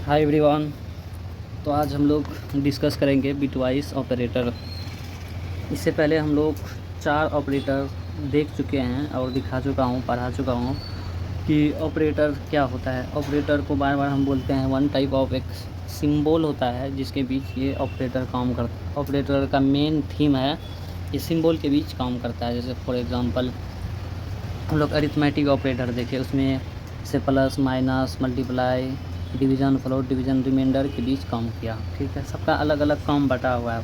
Hi everyone. तो आज हम लोग डिस्कस करेंगे बिटवाइस ऑपरेटर। इससे पहले हम लोग 4 ऑपरेटर देख चुके हैं और दिखा चुका हूँ, पढ़ा चुका हूँ कि ऑपरेटर क्या होता है। ऑपरेटर को बार बार हम बोलते हैं वन टाइप ऑफ एक सिंबल होता है जिसके बीच ये ऑपरेटर काम करता है। ऑपरेटर का मेन थीम है ये सिंबल के बीच काम करता है। जैसे फॉर एग्ज़ाम्पल हम लोग अरिथमेटिक ऑपरेटर देखे, उसमें से plus minus multiply division float division remainder के बीच काम किया। ठीक है, सबका अलग अलग काम बटा हुआ है।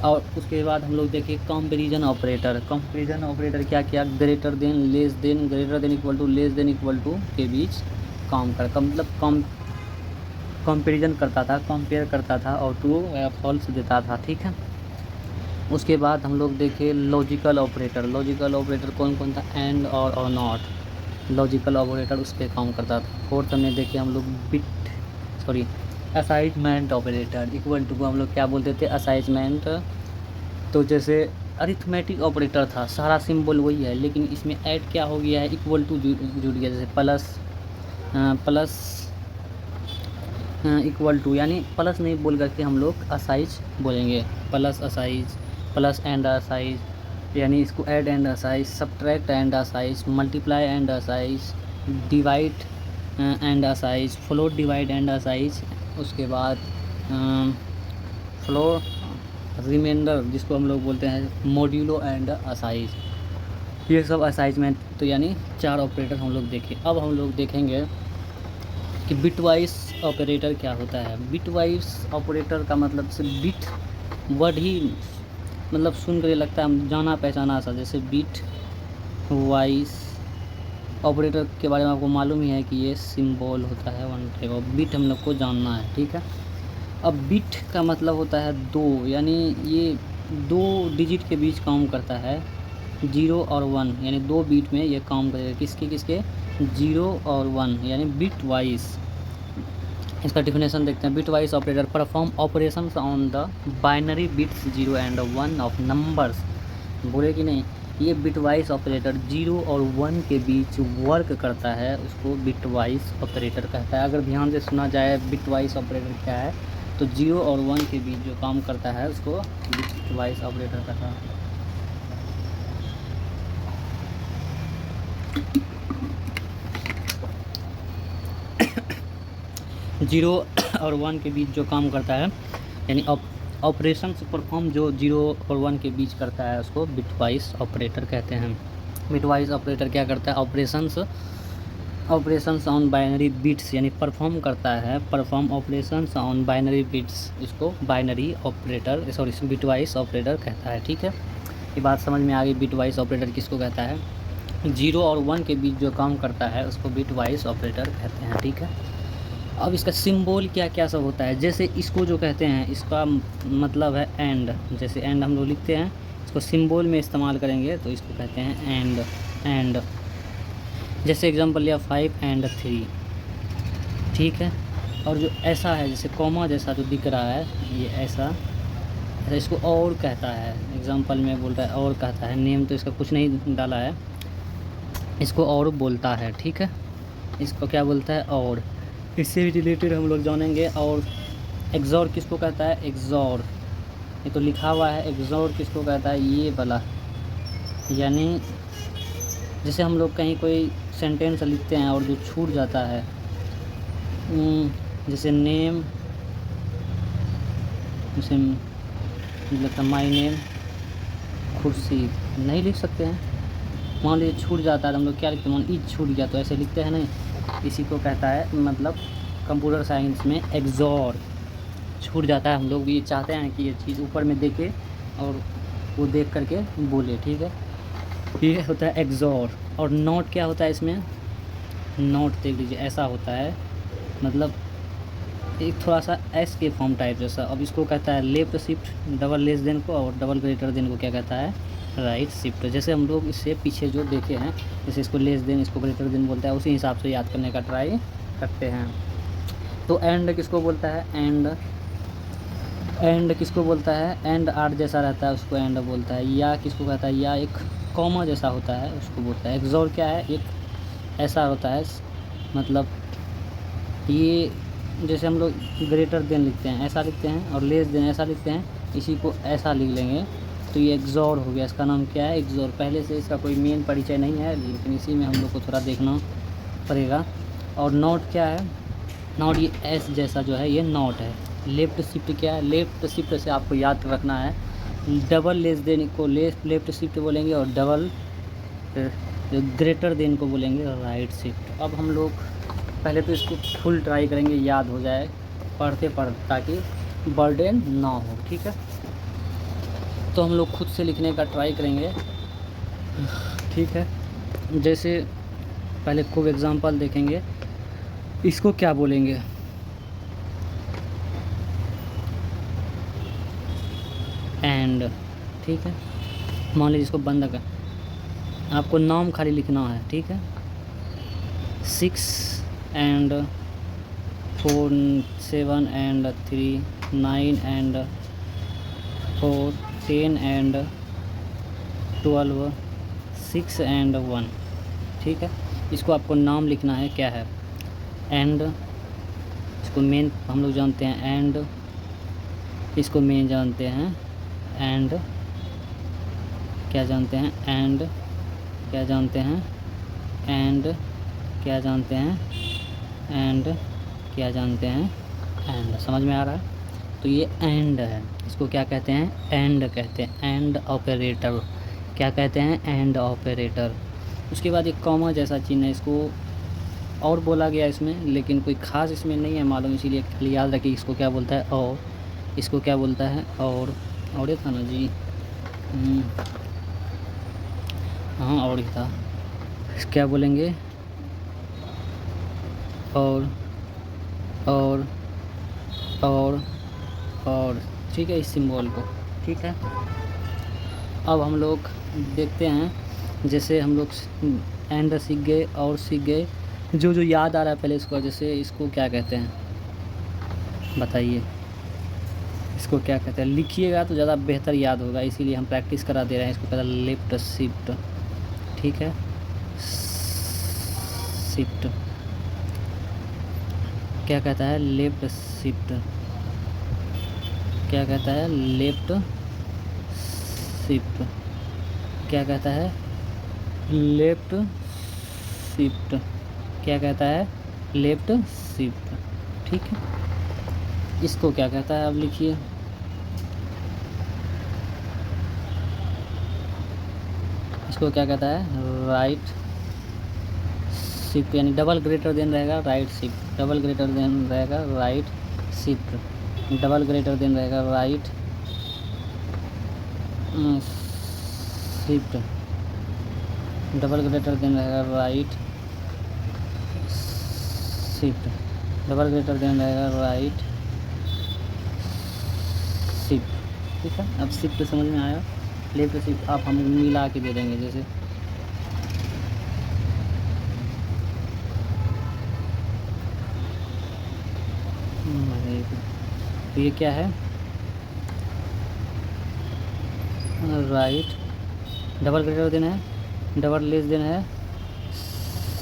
और उसके बाद हम लोग देखिए कंपैरिजन ऑपरेटर। कंपैरिजन ऑपरेटर क्या किया, greater than less than greater than equal to less than equal to के बीच काम कर मतलब कंपैरिजन करता था, कंपेयर करता था और ट्रू या फॉल्स देता था। ठीक है, उसके बाद हम लोग देखे लॉजिकल ऑपरेटर। लॉजिकल ऑपरेटर कौन कौन था, एंड और नॉट। लॉजिकल ऑपरेटर उस पर काम करता था। फोर्थ में देखे हम लोग असाइनमेंट ऑपरेटर। इक्वल टू को हम लोग क्या बोलते थे, असाइनमेंट। तो जैसे अरिथमेटिक ऑपरेटर था, सारा सिंबल वही है, लेकिन इसमें ऐड क्या हो गया है, इक्वल टू जुड़ गया। जैसे प्लस इक्वल टू, यानी प्लस नहीं बोल करके हम लोग असाइज बोलेंगे, प्लस असाइज, प्लस एंड असाइज, यानी इसको ऐड एंड असाइज, सब्ट्रैक्ट एंड असाइज, मल्टीप्लाई एंड असाइज, डिवाइड एंड असाइज, फ्लोट डिवाइड एंड असाइज। उसके बाद फ्लोर रिमाइंडर जिसको हम लोग बोलते हैं मॉड्यूलो एंड असाइज। ये सब असाइजमेंट। तो यानी 4 ऑपरेटर हम लोग देखे। अब हम लोग देखेंगे कि बिटवाइस ऑपरेटर क्या होता है। बिटवाइस ऑपरेटर का मतलब से बिट वर्ड ही मतलब सुन कर लगता है जाना पहचाना सा, जैसे बिट वाइस ऑपरेटर के बारे में आपको मालूम ही है कि ये सिंबल होता है वन टाइप ऑफ। बिट हम लोग को जानना है। ठीक है, अब बिट का मतलब होता है 2, यानी ये 2 डिजिट के बीच काम करता है, 0 और 1, यानी 2 बीट में ये काम करेगा। किसके किसके, 0 और 1, यानी बिट वाइज। इसका डिफिनेशन देखते हैं। Bit wise operator perform operations on the binary bits 0 and 1 of numbers. बोले कि नहीं, ये बिट वाइज ऑपरेटर 0 और 1 के बीच वर्क करता है, उसको बिट वाइज ऑपरेटर कहता है। अगर ध्यान से सुना जाए बिट वाइज ऑपरेटर क्या है, तो 0 और 1 के बीच जो काम करता है उसको बिट वाइज ऑपरेटर कहता है। 0 और 1 के बीच जो काम करता है, यानी ऑपरेशन परफॉर्म जो 0 और 1 के बीच करता है उसको बिटवाइज ऑपरेटर कहते हैं। बिटवाइज ऑपरेटर क्या करता है, ऑपरेशंस ऑन बाइनरी बिट्स, यानी परफॉर्म करता है, perform operations on binary bits, इसको बाइनरी ऑपरेटर बिटवाइज ऑपरेटर कहता है। ठीक है, ये बात समझ में आ गई। बिटवाइज ऑपरेटर किसको कहता है, 0 और 1 के बीच जो काम करता है उसको बिटवाइज ऑपरेटर कहते हैं। ठीक है, अब इसका सिंबल क्या क्या सब होता है। जैसे इसको जो कहते हैं, इसका मतलब है एंड। जैसे एंड हम लोग लिखते हैं, इसको सिंबल में इस्तेमाल करेंगे तो इसको कहते हैं एंड। जैसे एग्जांपल लिया 5 एंड 3। ठीक है, और जो ऐसा है जैसे कॉमा जैसा जो दिख रहा है, ये ऐसा इसको और कहता है। एग्जांपल में बोल रहा है और कहता है, नेम तो इसका कुछ नहीं डाला है, इसको और बोलता है। ठीक है, इसको क्या बोलता है, और। इससे भी रिलेटेड हम लोग जानेंगे। और एग्जॉर किसको कहता है, एग्जॉर, ये तो लिखा हुआ है। एग्जॉर किसको कहता है, ये वाला, यानी जैसे हम लोग कहीं कोई सेंटेंस लिखते हैं और जो छूट जाता है, जैसे नेम, जैसे लिखा माई नेम खुर्शीद, नहीं लिख सकते हैं। मान लीजिए छूट जाता है तो हम लोग क्या लिखते हैं, मान ईद छूट गया, तो ऐसे लिखते हैं नहीं। इसी को कहता है, मतलब कंप्यूटर साइंस में एग्जॉर। छूट जाता है, हम लोग भी चाहते हैं कि ये चीज़ ऊपर में देखे और वो देख करके बोले। ठीक है, ये होता है एग्जॉर। और नोट क्या होता है इसमें, नोट देख लीजिए ऐसा होता है, मतलब एक थोड़ा सा एस के फॉर्म टाइप जैसा। अब इसको कहता है left shift, double less than को, और डबल ग्रेटर देन को क्या कहता है, राइट शिफ्ट। जैसे हम लोग इससे पीछे जो देखे हैं, जैसे इसको लेस देन, इसको ग्रेटर देन बोलता है, उसी हिसाब से याद करने का ट्राई करते हैं। तो एंड किसको बोलता है, एंड किसको बोलता है, एंड आर्ट जैसा रहता है उसको एंड बोलता है। या किसको कहता है, या एक कॉमा जैसा होता है उसको बोलता है। एग्जॉर क्या है, एक ऐसा होता है, मतलब ये जैसे हम लोग ग्रेटर देन लिखते हैं ऐसा लिखते हैं, और लेस देन ऐसा लिखते हैं, इसी को ऐसा लिख लेंगे तो ये एक्सॉर हो गया। इसका नाम क्या है? एक्सॉर। पहले से इसका कोई मेन परिचय नहीं है, लेकिन इसी में हम लोग को थोड़ा देखना पड़ेगा। और नॉट क्या है? नॉट ये एस जैसा जो है ये नॉट है। लेफ्ट शिफ्ट क्या है? लेफ्ट शिफ्ट से आपको याद रखना है, डबल लेस देन को लेफ्ट शिफ्ट बोलेंगे, और डबल ग्रेटर देन को बोलेंगे राइट शिफ्ट। अब हम लोग पहले तो इसको फुल ट्राई करेंगे, याद हो जाए पढ़ते पढ़ते, ताकि बर्डन ना हो। ठीक है, तो हम लोग खुद से लिखने का ट्राई करेंगे। ठीक है, जैसे पहले खूब एग्जांपल देखेंगे, इसको क्या बोलेंगे? एंड। ठीक है, मान लीजिए इसको बंद कर, आपको नाम खाली लिखना है। ठीक है, 6 and 4 7 and 3 9 and 4 10 and 12 6 and 1। ठीक है, इसको आपको नाम लिखना है, क्या है? एंड। इसको मेन हम लोग जानते हैं एंड, इसको मेन जानते हैं एंड, क्या जानते हैं? एंड। क्या जानते हैं? एंड। क्या जानते हैं? एंड। क्या जानते हैं? एंड। समझ में आ रहा है? तो ये एंड है, इसको क्या कहते हैं? एंड कहते हैं, एंड ऑपरेटर। क्या कहते हैं? And operator. उसके बाद एक कॉमा जैसा चिन्ह है, इसको और बोला गया इसमें, लेकिन कोई ख़ास इसमें नहीं है मालूम, इसीलिए खाली याद रखिए इसको क्या बोलता है। और इसको क्या बोलता है? और ये था ना जी, हाँ और ही था, क्या बोलेंगे? और और ठीक है, इस सिंबल को। ठीक है, अब हम लोग देखते हैं, जैसे हम लोग एंड सीख गए और सीख गए, जो याद आ रहा है पहले इसको, जैसे इसको क्या कहते हैं बताइए? इसको क्या कहते हैं? लिखिएगा तो ज़्यादा बेहतर याद होगा, इसीलिए हम प्रैक्टिस करा दे रहे हैं। इसको कहते हैं लेफ्ट शिफ्ट। ठीक है, शिफ्ट क्या कहता है? Left shift. क्या कहता है? Left shift. क्या कहता है? Left shift. क्या कहता है? Left shift. ठीक है, इसको क्या कहता है? अब लिखिए, इसको क्या कहता है? राइट शिफ्ट, यानी डबल ग्रेटर देन रहेगा right shift, double greater than रहेगा right shift, double greater than रहेगा right shift, double greater than रहेगा right shift, double greater than रहेगा राइट शिफ्ट। ठीक है, अब शिफ्ट समझ में आया? लेफ्ट शिफ्ट आप हम मिला के दे देंगे, जैसे तो ये क्या है? राइट, डबल ग्रेटर देन है, डबल लेस देन है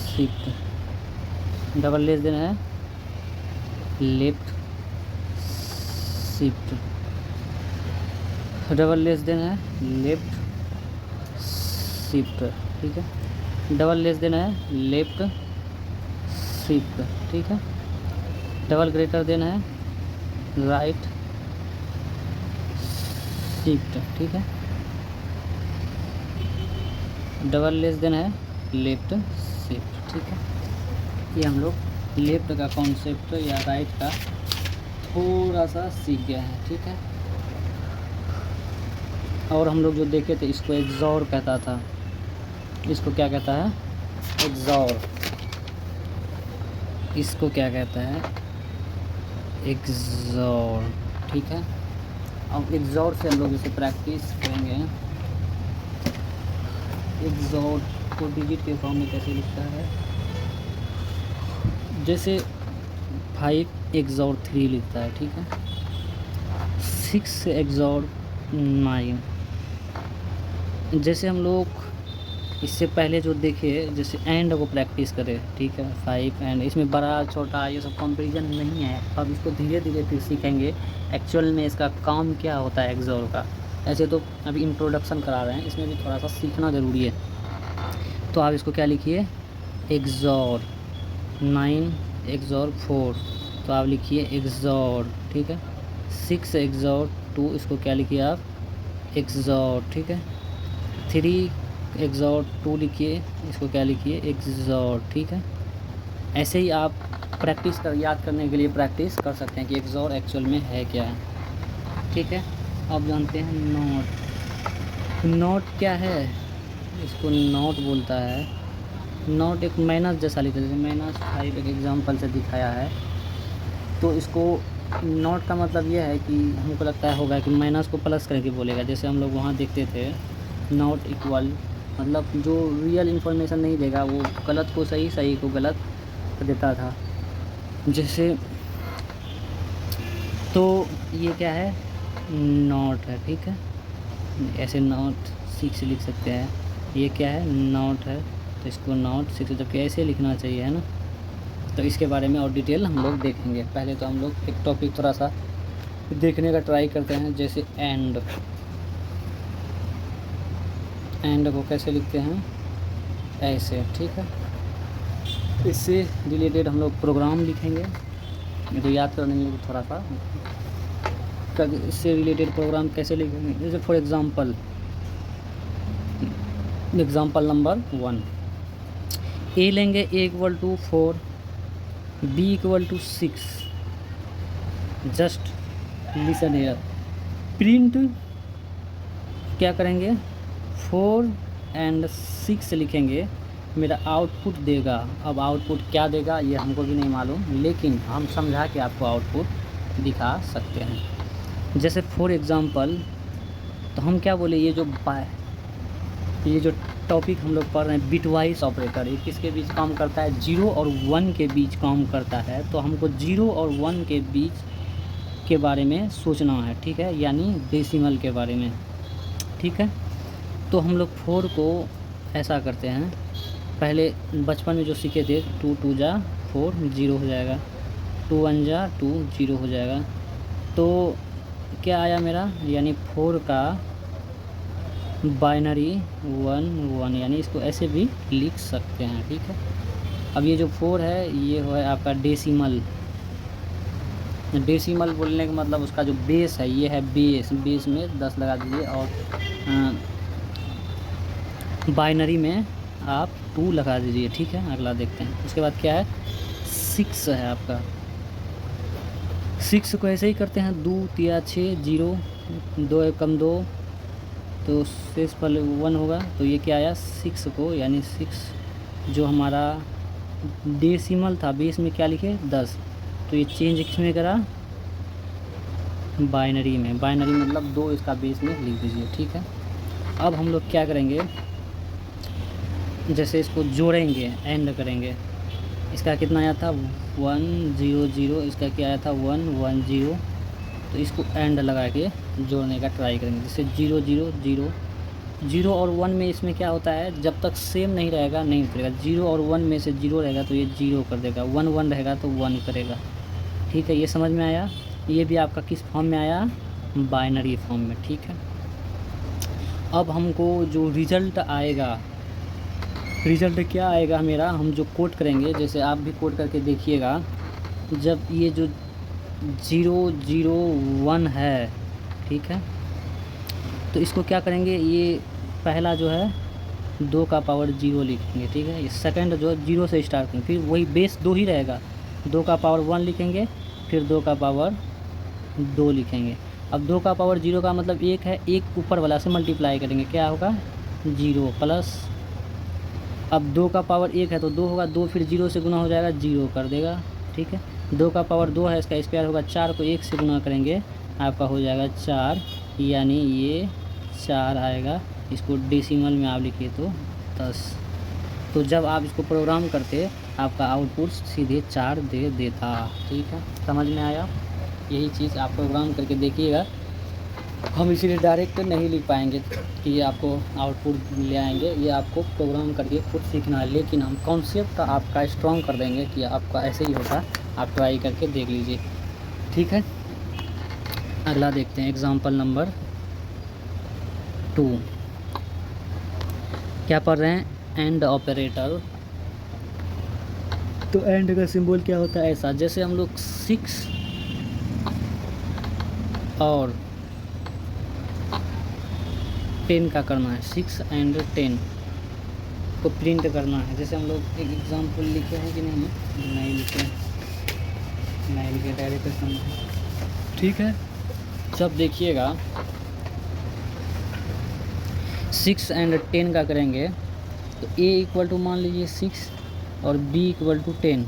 शिफ्ट, डबल लेस देन है left shift, double less than है लेफ्ट शिफ्ट। ठीक है, डबल लेस देन है लेफ्ट शिफ्ट। ठीक है, डबल ग्रेटर देन है राइट शिफ्ट। ठीक है, डबल लेस देन है लेफ्ट शिफ्ट। ठीक है, ये हम लोग लेफ्ट का कॉन्सेप्ट या राइट का थोड़ा सा सीख गया है। ठीक है, और हम लोग जो देखे थे, इसको एक्सॉर कहता था, इसको क्या कहता है? एक्सॉर। इसको क्या कहता है? एक्सॉर। ठीक है, अब एक्सॉर से हम लोग इसे प्रैक्टिस करेंगे। एक्सॉर को डिजिट के फॉर्म में कैसे लिखता है? जैसे 5 एक्सॉर 3 लिखता है। ठीक है, 6 एक्सॉर 9। जैसे हम लोग इससे पहले जो देखिए जैसे एंड को प्रैक्टिस करें, ठीक है, 5 एंड, इसमें बड़ा छोटा ये सब कंपैरिजन नहीं है। अब इसको धीरे धीरे फिर सीखेंगे एक्चुअल में इसका काम क्या होता है एक्सॉर का। ऐसे तो अभी इंट्रोडक्शन करा रहे हैं, इसमें भी थोड़ा सा सीखना ज़रूरी है। तो आप इसको क्या लिखिए, एक्सॉर 9 एक्सॉर 4, तो आप लिखिए एक्सॉर, ठीक है। 6 एक्सॉर 2, इसको क्या लिखिए आप, एक्सॉर, ठीक है। 3 एक्सॉर 2 लिखिए, इसको क्या लिखिए, एक्सॉर, ठीक है। ऐसे ही आप प्रैक्टिस कर, याद करने के लिए प्रैक्टिस कर सकते हैं कि एक्सॉर एक्चुअल में है क्या है, ठीक है। अब जानते हैं नॉट। नॉट क्या है, इसको नॉट बोलता है। नॉट एक माइनस जैसा लिखा है, जैसे -5 एक एग्जांपल से दिखाया है। तो इसको नॉट का मतलब ये है कि हमको लगता है होगा कि माइनस को प्लस करके बोलेगा। जैसे हम लोग वहाँ देखते थे नॉट इक्वल, मतलब जो रियल इन्फॉर्मेशन नहीं देगा वो गलत को सही, सही को गलत देता था। जैसे तो ये क्या है, नॉट है, ठीक है। ऐसे नॉट 6 लिख सकते हैं, ये क्या है, नॉट है, तो इसको नॉट 6 जबकि ऐसे लिखना चाहिए, है ना। तो इसके बारे में और डिटेल हम लोग देखेंगे। पहले तो हम लोग एक टॉपिक थोड़ा सा देखने का ट्राई करते हैं, जैसे एंड। एंड को कैसे लिखते हैं, ऐसे, ठीक है। इससे रिलेटेड हम लोग प्रोग्राम लिखेंगे, तो याद करने में थोड़ा सा। इससे रिलेटेड प्रोग्राम कैसे लिखेंगे, जैसे फॉर एग्ज़ाम्पल नंबर 1, ए लेंगे, A equal to 4, B equal to 6। Just listen here, print क्या करेंगे, 4 एंड 6 लिखेंगे, मेरा आउटपुट देगा। अब आउटपुट क्या देगा ये हमको भी नहीं मालूम, लेकिन हम समझा के आपको आउटपुट दिखा सकते हैं। जैसे फॉर एग्ज़ाम्पल, तो हम क्या बोले, ये जो टॉपिक हम लोग पढ़ रहे हैं बिटवाइस ऑपरेटर, ये किसके बीच काम करता है, 0 और 1 के बीच काम करता है। तो हमको 0 और 1 के बीच के बारे में सोचना है, ठीक है, यानी डेसिमल के बारे में, ठीक है। तो हम लोग 4 को ऐसा करते हैं, पहले बचपन में जो सीखे थे, 2 2 जा 4, 0 हो जाएगा, 2 1 जा 2, 0 हो जाएगा। तो क्या आया मेरा, यानी 4 का बाइनरी 1 1, यानी इसको ऐसे भी लिख सकते हैं, ठीक है। अब ये जो 4 है ये है आपका डेसिमल। डेसिमल बोलने का मतलब उसका जो बेस है, ये है बेस, बेस में 10 लगा दीजिए, और बाइनरी में आप 2 लगा दीजिए, ठीक है। अगला देखते हैं, उसके बाद क्या है, 6 है आपका। 6 को ऐसे ही करते हैं, 2 3 6 0, 2 1 कम 2, तो 6 पहले 1 होगा, तो ये क्या आया, 6 को, यानी 6 जो हमारा डेसिमल था, बेस में क्या लिखे 10, तो ये चेंज किस में करा, बाइनरी में। बाइनरी मतलब 2 इसका बेस में लिख दीजिए, ठीक है। अब हम लोग क्या करेंगे, जैसे इसको जोड़ेंगे, एंड करेंगे, इसका कितना आया था 1 0 0, इसका क्या आया था 1 1 0, तो इसको एंड लगा के जोड़ने का ट्राई करेंगे। जैसे 0 0 0, 0 और 1 में इसमें क्या होता है, जब तक सेम नहीं रहेगा नहीं करेगा। 0 और 1 में से 0 रहेगा तो ये 0 कर देगा, 1 1 रहेगा तो 1 करेगा, ठीक है। ये समझ में आया। ये भी आपका किस फॉर्म में आया, बाइनरी फॉर्म में, ठीक है। अब हमको जो रिज़ल्ट आएगा, रिज़ल्ट क्या आएगा मेरा, हम जो कोड करेंगे, जैसे आप भी कोड करके देखिएगा, जब ये जो 0 0 1 है, ठीक है, तो इसको क्या करेंगे, ये पहला जो है 2 का पावर 0 लिखेंगे, ठीक है। ये सेकंड जो है 0 से स्टार्ट करेंगे, फिर वही बेस 2 ही रहेगा, 2 का पावर 1 लिखेंगे, फिर 2 का पावर 2 लिखेंगे। अब 2 का पावर 0 का मतलब 1 है, 1 ऊपर वाला से मल्टीप्लाई करेंगे, क्या होगा 0 प्लस, अब 2 का पावर 1 है तो 2 होगा, 2 फिर 0 से गुना हो जाएगा, 0 कर देगा, ठीक है। 2 का पावर 2 है, इसका स्क्वायर होगा, 4 को 1 से गुना करेंगे, आपका हो जाएगा 4, यानी ये 4 आएगा। इसको डेसिमल में आप लिखिए तो 10। तो जब आप इसको प्रोग्राम करते, आपका आउटपुट सीधे 4 दे देता, ठीक है। समझ में आया, यही चीज़ आप प्रोग्राम करके देखिएगा, हम इसीलिए डायरेक्ट नहीं लिख पाएंगे कि ये आपको आउटपुट ले आएंगे, ये आपको प्रोग्राम करके खुद सीखना है, लेकिन हम कॉन्सेप्ट आपका स्ट्रॉन्ग कर देंगे कि आपका ऐसे ही होगा, आप ट्राई करके देख लीजिए, ठीक है। अगला देखते हैं एग्जांपल नंबर 2। क्या पढ़ रहे हैं? And operator. तो एंड का सिंबल क्या होता है? ऐसा, जैसे हम लोग 6 और 10 का करना है, 6 एंड 10 को प्रिंट करना है। जैसे हम लोग एक एग्जांपल लिखे हैं कि नहीं लिखे, डायरेक्ट, ठीक है। जब देखिएगा 6 एंड 10 का करेंगे तो A इक्वल टू मान लीजिए 6 और B इक्वल टू 10,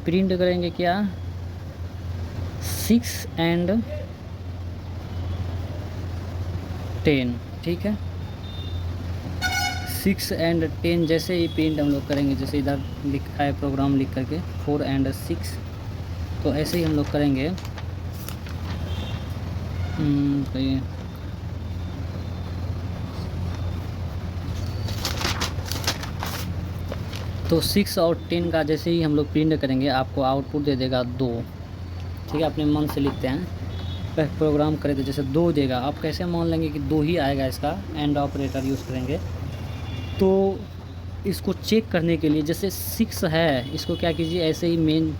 प्रिंट करेंगे क्या? 6 एंड 10, ठीक है। 6 एंड 10 जैसे ही प्रिंट हम लोग करेंगे, जैसे इधर लिखा है प्रोग्राम लिख करके 4 एंड 6, तो ऐसे ही हम लोग करेंगे। तो 6 और 10 का जैसे ही हम लोग प्रिंट करेंगे, आपको आउटपुट दे देगा 2, ठीक है। अपने मन से लिखते हैं, प्रोग्राम करें तो जैसे 2 देगा, आप कैसे मान लेंगे कि 2 ही आएगा? इसका एंड ऑपरेटर यूज़ करेंगे। तो इसको चेक करने के लिए जैसे 6 है, इसको क्या कीजिए, ऐसे ही मेन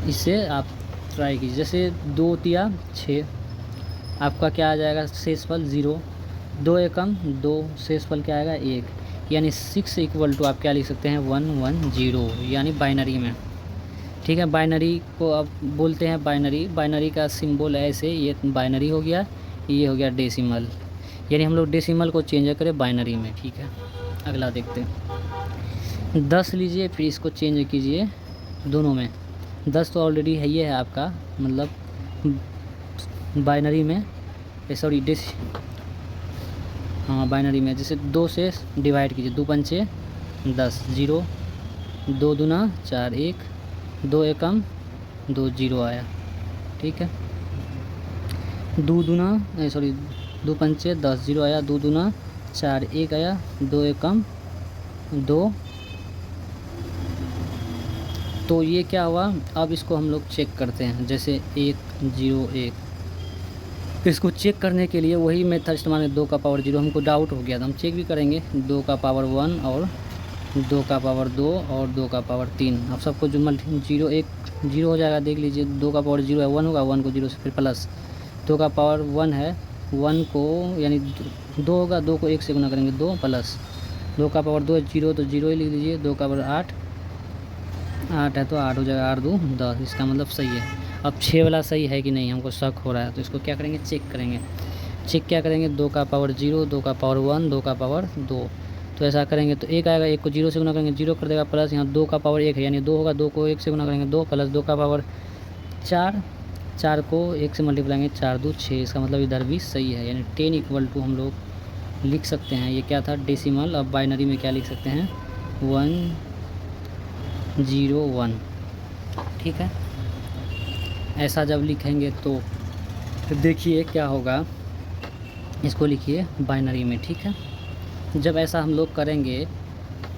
इसे आप ट्राई कीजिए। जैसे 2 तिया 6, आपका क्या आ जाएगा? शेषफल 0, 2 एकम 2, शेषफल क्या आएगा? 1, यानी 6 इक्वल टू आप क्या लिख सकते हैं? 1 1 0, यानी बाइनरी में, ठीक है। बाइनरी को अब बोलते हैं बाइनरी, बाइनरी का सिंबल है ऐसे, ये बाइनरी हो गया, ये हो गया डेसिमल, यानी हम लोग डेसिमल को चेंज करें बाइनरी में, ठीक है। अगला देखते हैं 10 लीजिए, फिर इसको चेंज कीजिए दोनों में। 10 तो ऑलरेडी है, ये है आपका मतलब बाइनरी में, सॉरी हाँ बाइनरी में, जैसे 2 से डिवाइड कीजिए, 2 पंचे 10, 0, 2 दूना 4, 1, 2 एकम 2, 0 आया, ठीक है। 2 पंचे 10, 0 आया, 2 दूना 4, 1 आया, 2 एकम 2। तो ये क्या हुआ? अब इसको हम लोग चेक करते हैं, जैसे 1 0 1, इसको चेक करने के लिए वही मेथड इस्तेमाल है, 2 का पावर 0। हमको डाउट हो गया था, हम चेक भी करेंगे, 2 का पावर 1 और 2 का पावर 2 और 2 का पावर 3। आप सबको जो 0 1 0 हो जाएगा, देख लीजिए। 2 का पावर 0 है, 1 होगा, 1 को 0 से फिर प्लस, 2 का पावर 1 है, 1 को यानी 2 होगा, 2 को 1 से गुना करेंगे, 2 प्लस 2 का पावर 2 है 0, तो 0 ही लिख लीजिए। 2 का पावर 8 है तो 8 हो जाएगा, 8 2 10, इसका मतलब सही है। अब 6 वाला सही है कि नहीं, हमको शक हो रहा है, तो इसको क्या करेंगे? चेक करेंगे। चेक क्या करेंगे? 2 का पावर 0, 2 का पावर 1, 2 का पावर 2, तो ऐसा करेंगे तो 1 आएगा, 1 को 0 से गुना करेंगे, 0 कर देगा, प्लस यहाँ 2 का पावर 1 है, यानी 2 होगा, 2 को 1 से गुना करेंगे 2, प्लस 2 का पावर 4, 4 को 1 से मल्टीप्लाई करेंगे, 4 2 6, इसका मतलब इधर भी सही है, यानी 10 इक्वल टू हम लोग लिख सकते हैं। ये क्या था? डेसिमल। अब बाइनरी में क्या लिख सकते हैं? 1 0 1, ठीक है। ऐसा जब लिखेंगे तो देखिए क्या होगा, इसको लिखिए बाइनरी में, ठीक है। जब ऐसा हम लोग करेंगे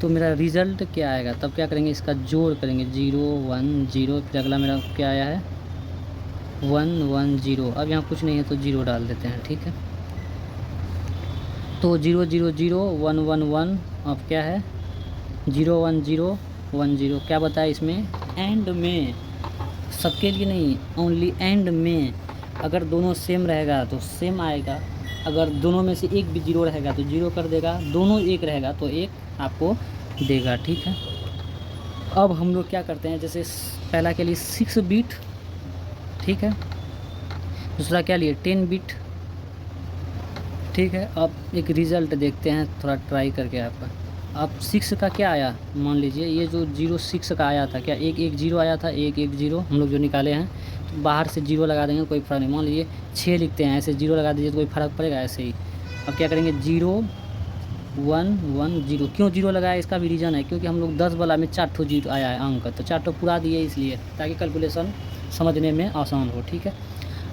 तो मेरा रिज़ल्ट क्या आएगा? तब क्या करेंगे? इसका जोड़ करेंगे, 0 1 0, फिर अगला मेरा क्या आया है? 1 1 0। अब यहाँ कुछ नहीं है तो 0 डाल देते हैं, ठीक है। तो 0 0 0 1 1 1, अब क्या है? 0 1 0 1 0। क्या बताया इसमें? एंड में, सबके लिए नहीं, ओनली एंड में। अगर दोनों सेम रहेगा तो सेम आएगा, अगर दोनों में से एक भी 0 रहेगा तो 0 कर देगा, दोनों 1 रहेगा तो 1 आपको देगा, ठीक है। अब हम लोग क्या करते हैं, जैसे पहला के लिए 6 बिट, ठीक है, दूसरा क्या लिए 10 बिट, ठीक है। अब एक रिज़ल्ट देखते हैं थोड़ा ट्राई करके आपका। अब 6 का क्या आया? मान लीजिए ये जो 0 6 का आया था, क्या 1 1 0 आया था? 1 1 0 हम लोग जो निकाले हैं, तो बाहर से 0 लगा देंगे, कोई फ़र्क नहीं। मान लीजिए 6 लिखते हैं, ऐसे 0 लगा दीजिए तो कोई फ़र्क पड़ेगा? ऐसे ही। अब क्या करेंगे? 0 1 1 0। क्यों 0 लगाया? इसका भी रीज़न है, क्योंकि हम लोग 10 वाला में 4 ठो 0 आया है अंक, तो 4 ठो पूरा दिए इसलिए, ताकि कैलकुलेशन समझने में आसान हो, ठीक है।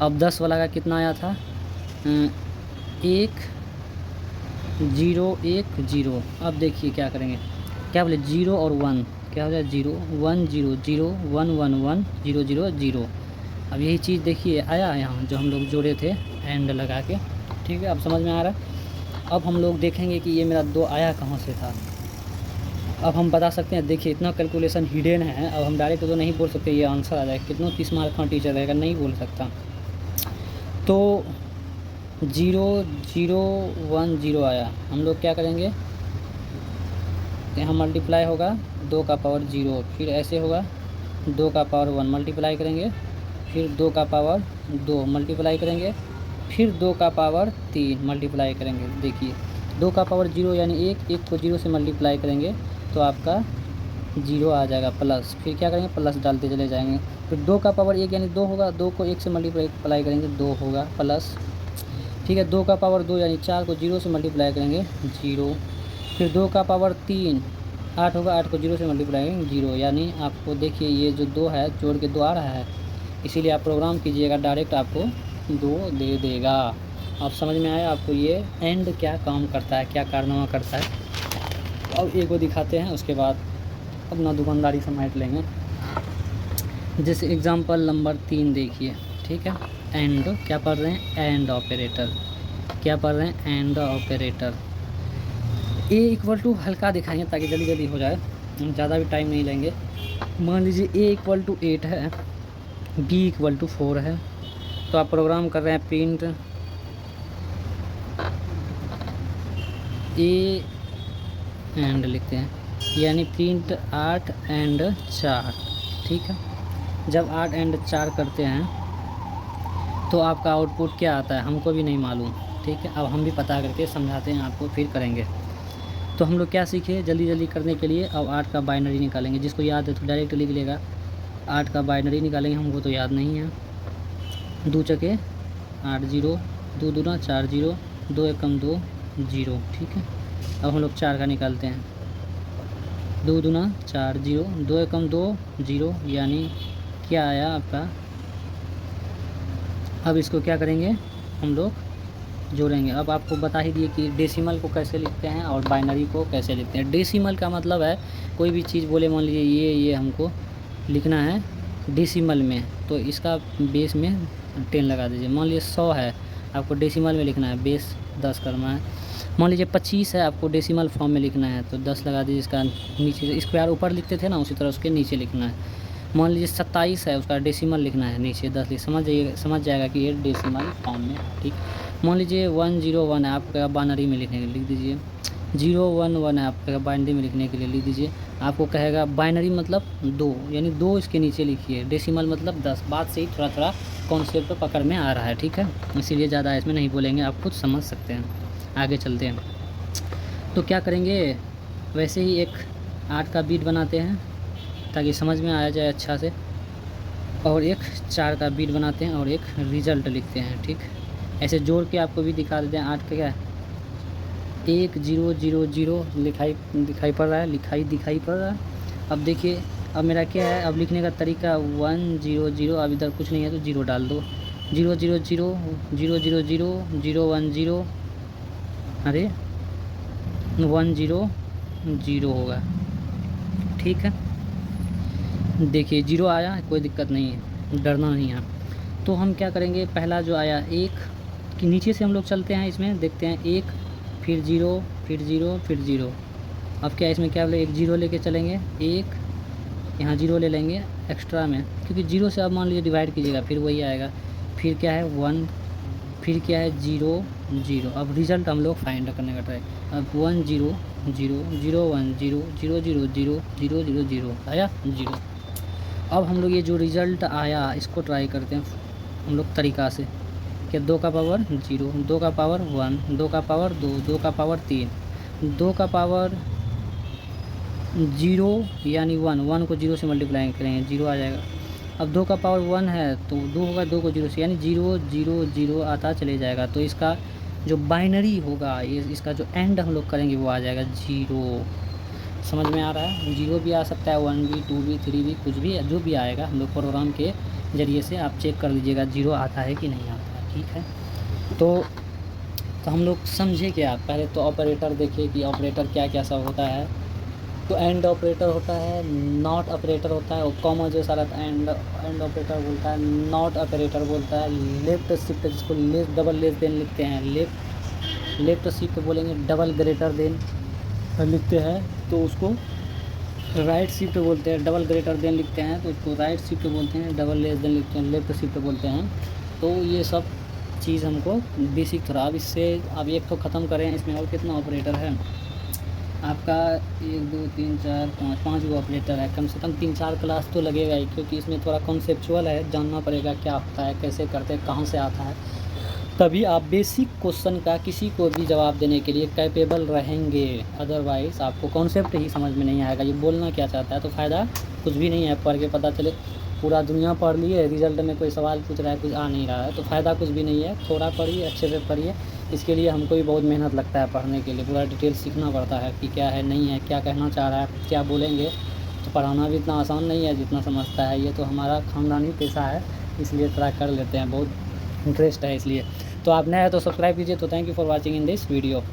अब 10 वाला का कितना आया था? 1 0 1 0। अब देखिए क्या करेंगे, क्या बोले 0 और 1, क्या हो जाए 0 1 0 0 1 1 1 0 0 0। अब यही चीज़ देखिए आया यहाँ जो हम लोग जोड़े थे एंड लगा के, ठीक है, अब समझ में आ रहा है। अब हम लोग देखेंगे कि ये मेरा 2 आया कहाँ से था। अब हम बता सकते हैं, देखिए इतना कैलकुलेशन हिडन है। अब हम डायरेक्ट तो नहीं बोल सकते ये आंसर आ जाए, कितना 30 मार्क का टीचर रहेगा, नहीं बोल सकता। तो 0 0 1 0 आया, हम लोग क्या करेंगे, यहाँ मल्टीप्लाई होगा 2 का पावर 0, फिर ऐसे होगा 2 का पावर 1 मल्टीप्लाई करेंगे, फिर 2 का पावर 2 मल्टीप्लाई करेंगे, फिर 2 का पावर 3 मल्टीप्लाई करेंगे। देखिए 2 का पावर 0 यानी 1 को 0 से मल्टीप्लाई करेंगे तो आपका 0 आ जाएगा प्लस, फिर क्या करेंगे प्लस डालते चले जाएंगे, फिर 2 का पावर 1 यानी 2 होगा, 2 को 1 से मल्टीप्लाई करेंगे 2 होगा प्लस, ठीक है। 2 का पावर 2 यानी 4 को 0 से मल्टीप्लाई करेंगे 0, फिर 2 का पावर 3 8 होगा, 8 को 0 से मल्टीप्लाई करेंगे 0, यानी आपको देखिए ये जो 2 है जोड़ के 2 आ रहा है, इसीलिए आप प्रोग्राम कीजिएगा डायरेक्ट आपको 2 दे देगा। आप समझ में आया आपको ये एंड क्या काम करता है, क्या कारनामा करता है। अब एक को दिखाते हैं, उसके बाद अपना दुकानदारी समेट लेंगे। जैसे एग्जांपल नंबर 3 देखिए, ठीक है। एंड क्या पढ़ रहे हैं, एंड ऑपरेटर, क्या पढ़ रहे हैं, and operator. A equal to हल्का दिखाएंगे ताकि जल्दी जल्दी हो जाए, हम ज़्यादा भी टाइम नहीं लेंगे। मान लीजिए ए इक्वल टू 8 है, बी इक्वल टू 4 है, तो आप प्रोग्राम कर रहे हैं प्रिंट ए एंड लिखते हैं, यानी प्रिंट 8 एंड 4, ठीक है। जब 8 एंड 4 करते हैं तो आपका आउटपुट क्या आता है हमको भी नहीं मालूम, ठीक है। अब हम भी पता करके समझाते हैं आपको, फिर करेंगे। तो हम लोग क्या सीखे जल्दी जल्दी करने के लिए, अब 8 का बाइनरी निकालेंगे, जिसको याद है तो डायरेक्ट लिख लेगा। 8 का बाइनरी निकालेंगे, हमको तो याद नहीं है। 2 चके 8 0, 2 दूना 4 0, 2 एकम 2 0, ठीक है। अब हम लोग 4 का निकालते हैं, 2 दूना 4 0, 2 एकम 2 0, यानी क्या आया आपका। अब इसको क्या करेंगे हम लोग जोड़ेंगे। अब आपको बता ही दिए कि डेसिमल को कैसे लिखते हैं और बाइनरी को कैसे लिखते हैं। डेसिमल का मतलब है कोई भी चीज़ बोले, मान लीजिए ये हमको लिखना है डेसिमल में, तो इसका बेस में 10 लगा दीजिए। मान लीजिए 100 है, आपको डेसिमल में लिखना है, बेस 10 करना है। मान लीजिए 25 है, आपको डेसिमल फॉर्म में लिखना है, तो 10 लगा दीजिए। इसका नीचे स्क्वायर ऊपर लिखते थे ना, उसी तरह उसके नीचे लिखना है। मान लीजिए 27 है, उसका डेसिमल लिखना है, नीचे 10 लिख, समझ जाएगा कि ये डेसिमल फॉर्म में, ठीक। मान लीजिए 101 है, आपका बाइनरी में लिखने के लिए लिख दीजिए। 011 है, आपका बाइनरी में लिखने के लिए लिख दीजिए। आपको कहेगा बाइनरी मतलब 2, यानी 2 इसके नीचे लिखिए, डेसिमल मतलब 10। बात से ही थोड़ा थोड़ा कॉन्सेप्ट पकड़ में आ रहा है, ठीक है। इसीलिए ज़्यादा इसमें नहीं बोलेंगे, आप खुद समझ सकते हैं। आगे चलते हैं, तो क्या करेंगे, वैसे ही एक 8 का बीट बनाते हैं ताकि समझ में आ जाए अच्छा से, और एक 4 का बीट बनाते हैं और एक रिज़ल्ट लिखते हैं, ठीक। ऐसे जोड़ के आपको भी दिखा देते हैं। 8 का क्या है, 1 0 0 0 दिखाई पड़ रहा है, दिखाई पड़ रहा है। अब देखिए अब मेरा क्या है, अब लिखने का तरीका 1 0 0, अब इधर कुछ नहीं है तो 0 डाल दो। 0 0 0 0 0 0 0 1 0, अरे 1 0 0 होगा, ठीक है। देखिए 0 आया, कोई दिक्कत नहीं है, डरना नहीं है। तो हम क्या करेंगे, पहला जो आया 1 कि नीचे से हम लोग चलते हैं, इसमें देखते हैं 1 फिर 0 फिर 0 फिर 0। अब क्या इसमें क्या बोले, एक 0 लेके चलेंगे, 1 यहाँ 0 ले लेंगे एक्स्ट्रा में, क्योंकि 0 से आप मान लीजिए डिवाइड कीजिएगा फिर वही आएगा। फिर क्या है 1, फिर क्या है 0 0। अब रिज़ल्ट हम लोग फाइंड करने का ट्राई, अब 1 0 0 0 1 0 0 0 0 0 0 0 आया 0। अब हम लोग ये जो रिज़ल्ट आया इसको ट्राई करते हैं हम लोग तरीक़ा से, कि 2 का पावर 0, 2 का पावर 1, 2 का पावर 2, 2 का पावर 3, 2 का पावर 0 यानी 1 को 0 से मल्टीप्लाई करेंगे 0 आ जाएगा। अब 2 का पावर 1 है तो 2 होगा, 2 को 0 से, यानी 0 0 0 आता चले जाएगा। तो इसका जो बाइनरी होगा, ये इसका जो एंड हम लोग करेंगे वो आ जाएगा 0। समझ में आ रहा है, 0 भी आ सकता है, 1 भी 2 भी 3 भी, कुछ भी जो भी आएगा हम लोग प्रोग्राम के ज़रिए से आप चेक कर लीजिएगा 0 आता है कि नहीं आता है, ठीक है। तो हम लोग समझे क्या, पहले तो ऑपरेटर देखिए कि ऑपरेटर क्या क्या सब होता है। तो एंड ऑपरेटर होता है, नॉट ऑपरेटर होता है, और कॉमा जो सारा एंड ऑपरेटर बोलता है, नॉट ऑपरेटर बोलता है, लेफ्ट शिफ्ट जिसको डबल लेस देन लिखते हैं, लेफ्ट शिफ्ट बोलेंगे, डबल ग्रेटर देन लिखते हैं तो उसको राइट शिफ्ट बोलते हैं, डबल ग्रेटर देन लिखते हैं तो उसको राइट शिफ्ट बोलते हैं, डबल लेस देन लिखते हैं लेफ्ट शिफ्ट बोलते हैं। तो ये सब चीज़ हमको बेसिक थोड़ा, अब इससे अब एक तो ख़त्म करें, इसमें और कितना ऑपरेटर है आपका, 1 2 3 4 5 गो ऑपरेटर है, कम से कम 3-4 क्लास तो लगेगा ही, क्योंकि इसमें थोड़ा कॉन्सेप्चुअल है, जानना पड़ेगा क्या होता है, कैसे करते हैं, कहाँ से आता है, तभी आप बेसिक क्वेश्चन का किसी को भी जवाब देने के लिए कैपेबल रहेंगे। अदरवाइज़ आपको कॉन्सेप्ट ही समझ में नहीं आएगा, ये बोलना क्या चाहता है, तो फ़ायदा कुछ भी नहीं है। पढ़ के पता चले पूरा दुनिया पढ़ लिए, रिजल्ट में कोई सवाल पूछ रहा है, कुछ आ नहीं रहा है, तो फ़ायदा कुछ भी नहीं है। थोड़ा पढ़िए, अच्छे से पढ़िए, इसके लिए हमको भी बहुत मेहनत लगता है पढ़ने के लिए, पूरा डिटेल सीखना पड़ता है कि क्या है, नहीं है, क्या कहना चाह रहा है, क्या बोलेंगे। तो पढ़ाना भी इतना आसान नहीं है जितना समझता है, ये तो हमारा ख़ानदानी पेशा है, इसलिए थोड़ा कर लेते हैं, बहुत इंटरेस्ट है इसलिए। तो आप नए हैं तो सब्सक्राइब कीजिए। तो thank you for watching in this video.